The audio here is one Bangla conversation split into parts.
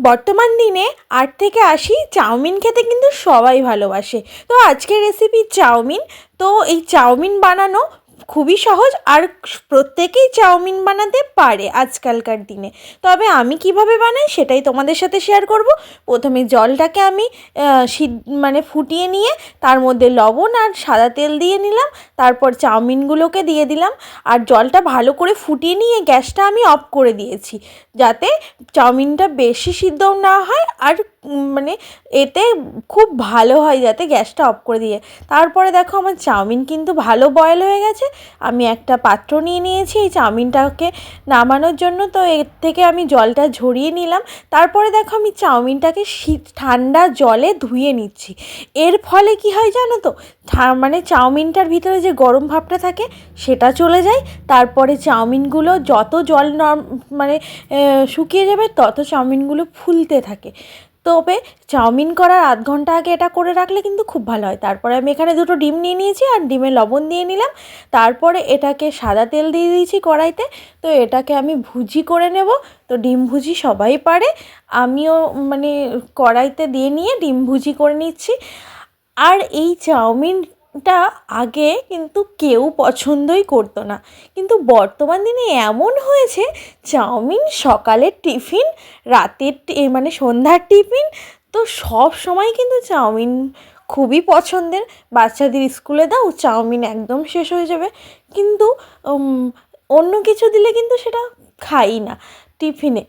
বর্তমান দিনে ৮ থেকে ৮০ চাউমিন খেতে কিন্তু সবাই ভালোবাসে। তো আজকের রেসিপি চাউমিন। তো এই চাউমিন বানানো খুবই সহজ আর প্রত্যেকেই চাউমিন বানাতে পারে আজকালকার দিনে। তবে আমি কিভাবে বানাই সেটাই তোমাদের সাথে শেয়ার করব। প্রথমে জলটাকে আমি ফুটিয়ে নিয়ে তার মধ্যে লবণ আর সাদা তেল দিয়ে নিলাম। তারপর চাউমিনগুলোকে দিয়ে দিলাম আর জলটা ভালো করে ফুটিয়ে নিয়ে গ্যাসটা আমি অফ করে দিয়েছি, যাতে চাউমিনটা বেশি সিদ্ধ না হয় আর এতে খুব ভালো হয়, যাতে গ্যাসটা অফ করে দিয়ে। তারপরে দেখো আমার চাউমিন কিন্তু ভালো বয়েল হয়ে গেছে। আমি একটা পাত্র নিয়ে নিয়েছি এই চাউমিনটাকে নামানোর জন্য। তো এর থেকে আমি জলটা ঝরিয়ে নিলাম। তারপরে দেখো আমি চাউমিনটাকে ঠান্ডা জলে ধুয়ে নিচ্ছি। এর ফলে কি হয় জানো তো, চাউমিনটার ভিতরে যে গরম ভাবটা থাকে সেটা চলে যায়। তারপরে চাউমিনগুলো যত জল শুকিয়ে যাবে তত চাউমিনগুলো ফুলতে থাকে। তবে চাউমিন করার আধ ঘন্টা আগে এটা করে রাখলে কিন্তু খুব ভালো হয়। তারপরে আমি এখানে 2টো ডিম নিয়ে নিয়েছি আর ডিমে লবণ দিয়ে নিলাম। তারপরে এটাকে সাদা তেল দিয়ে দিয়েছি কড়াইতে। তো এটাকে আমি ভুজি করে নেব। তো ডিম ভুজি সবাই পারে, আমিও কড়াইতে দিয়ে নিয়ে ডিম ভুজি করে নিচ্ছি। আর এই চাউমিনটা আগে কিন্তু কেউ পছন্দই করতো না, কিন্তু বর্তমান দিনে এমন হয়েছে চাউমিন সকালের টিফিন, রাতের সন্ধ্যার টিফিন, তো সব সময় কিন্তু চাউমিন খুবই পছন্দের। বাচ্চাদের স্কুলে দাও চাউমিন একদম শেষ হয়ে যাবে, কিন্তু অন্য কিছু দিলে কিন্তু সেটা খাই না টিফিনে।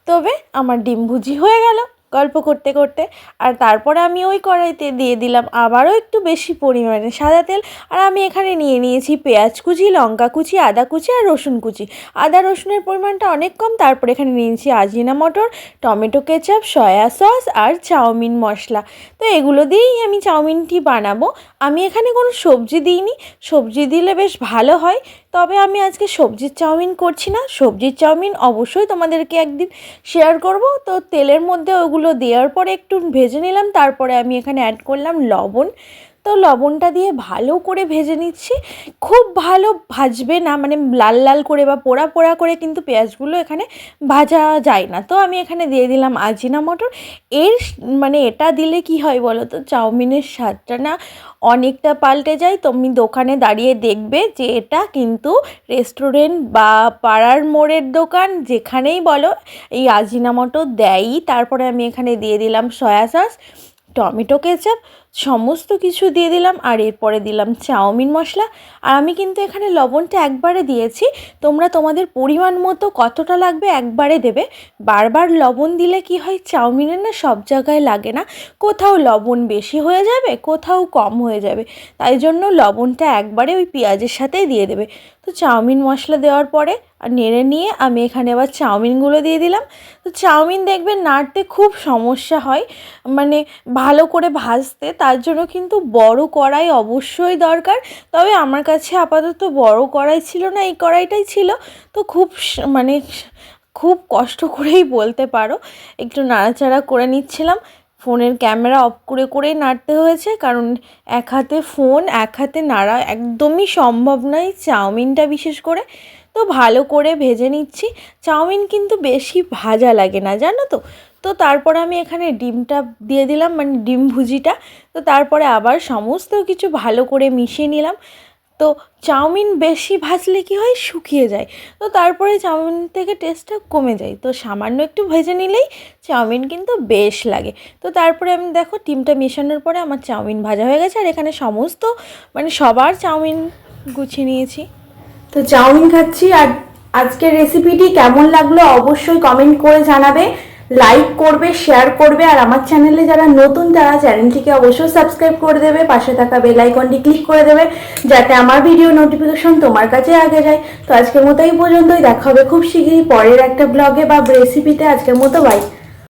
তবে আমার ডিম ভুজি হয়ে গেল গল্প করতে করতে। আর তারপরে আমি ওই কড়াইতে দিয়ে দিলাম আবারও একটু বেশি পরিমাণে সাদা তেল। আর আমি এখানে নিয়ে নিয়েছি পেঁয়াজ কুচি, লঙ্কা কুচি, আদা কুচি আর রসুন কুচি। আদা রসুনের পরিমাণটা অনেক কম। তারপরে এখানে নিয়েছি Ajinomoto, tomato ketchup, soya sauce আর চাউমিন মশলা। তো এগুলো দিয়েই আমি চাউমিনটি বানাবো। আমি এখানে কোনো সবজি দিইনি, সবজি দিলে বেশ ভালো হয়। তবে আমি আজকে সবজির চাউমিন করছি না। সবজির চাউমিন অবশ্যই তোমাদেরকে একদিন শেয়ার করব। তো তেলের মধ্যে ওগুলো দেওয়ার পরে একটু ভেজে নিলাম। তারপরে আমি এখানে অ্যাড করলাম লবণ। তো লবণটা দিয়ে ভালো করে ভেজে নিচ্ছি। খুব ভালো ভাজবে না, লাল লাল করে বা পোড়া পোড়া করে কিন্তু পেঁয়াজগুলো এখানে ভাজা যায় না। তো আমি এখানে দিয়ে দিলাম আজিনামোটো। এটা দিলে কি হয় বলো তো, চাউমিনের স্বাদটা না অনেকটা পাল্টে যায়। তুমি দোকানে দাঁড়িয়ে দেখবে যে এটা কিন্তু রেস্টুরেন্ট বা পাড়ার মোড়ের দোকান যেখানেই বলো এই আজিনামোটো দেয়ই। তারপরে আমি এখানে দিয়ে দিলাম সয়া সস, টমেটো কেচাপ, সমস্ত কিছু দিয়ে দিলাম। আর এরপরে দিলাম চাউমিন মশলা। আর আমি কিন্তু এখানে লবণটা একবারে দিয়েছি, তোমরা তোমাদের পরিমাণ মতো কতটা লাগবে একবারে দেবে। বারবার লবণ দিলে কি হয়, চাউমিনের না সব জায়গায় লাগে না, কোথাও লবণ বেশি হয়ে যাবে, কোথাও কম হয়ে যাবে। তাই জন্য লবণটা একবারে ওই পেঁয়াজের সাথেই দিয়ে দেবে। তো চাউমিন মশলা দেওয়ার পরে আর নেড়ে নিয়ে আমি এখানে আবার চাউমিনগুলো দিয়ে দিলাম। তো চাউমিন দেখবেন নাড়তে খুব সমস্যা হয়, ভালো করে ভাজতে। তার জন্য কিন্তু বড় কড়াই অবশ্যই দরকার। তবে আমার কাছে আপাতত বড় কড়াই ছিল না, এই কড়াইটাই ছিল। তো খুব কষ্ট করেই বলতে পারো একটু নাড়াচাড়া করে নিচ্ছিলাম। ফোনের ক্যামেরা অফ করে করেই নাড়তে হয়েছে, কারণ এক হাতে ফোন এক হাতে নাড়া একদমই সম্ভব নয়, চাউমিনটা বিশেষ করে। তো ভালো করে ভেজে নিচ্ছি। চাউমিন কিন্তু বেশি ভাজা লাগে না জানো তো। তো তারপরে আমি এখানে ডিমটা দিয়ে দিলাম, ডিম ভুজিটা। তো তারপরে আবার সমস্ত কিছু ভালো করে মিশিয়ে নিলাম। তো চাউমিন বেশি ভাজলে কি হয়, শুকিয়ে যায়। তো তারপরে চাউমিন থেকে টেস্টটা কমে যায়। তো সামান্য একটু ভেজে নিলেই চাউমিন কিন্তু বেশ লাগে। তো তারপরে আমি দেখো ডিমটা মেশানোর পরে আমার চাউমিন ভাজা হয়ে গেছে। আর এখানে সমস্ত সবার চাউমিন গুছিয়ে নিয়েছি। তো চাউমিন খাচ্ছি। আর আজকের রেসিপিটি কেমন লাগলো অবশ্যই কমেন্ট করে জানাবে, লাইক করবে, শেয়ার করবে। আর আমার চ্যানেলে যারা নতুন তারা চ্যানেলটিকে অবশ্যই সাবস্ক্রাইব করে দেবে, পাশে থাকা বেল আইকনটি ক্লিক করে দেবে, যাতে আমার ভিডিও নোটিফিকেশন তোমার কাছে আগে যায়। তো আজকের মতো এই পর্যন্তই, দেখা হবে খুব শীঘ্রই পরের একটা ব্লগে বা রেসিপিতে। আজকের মতো বাই।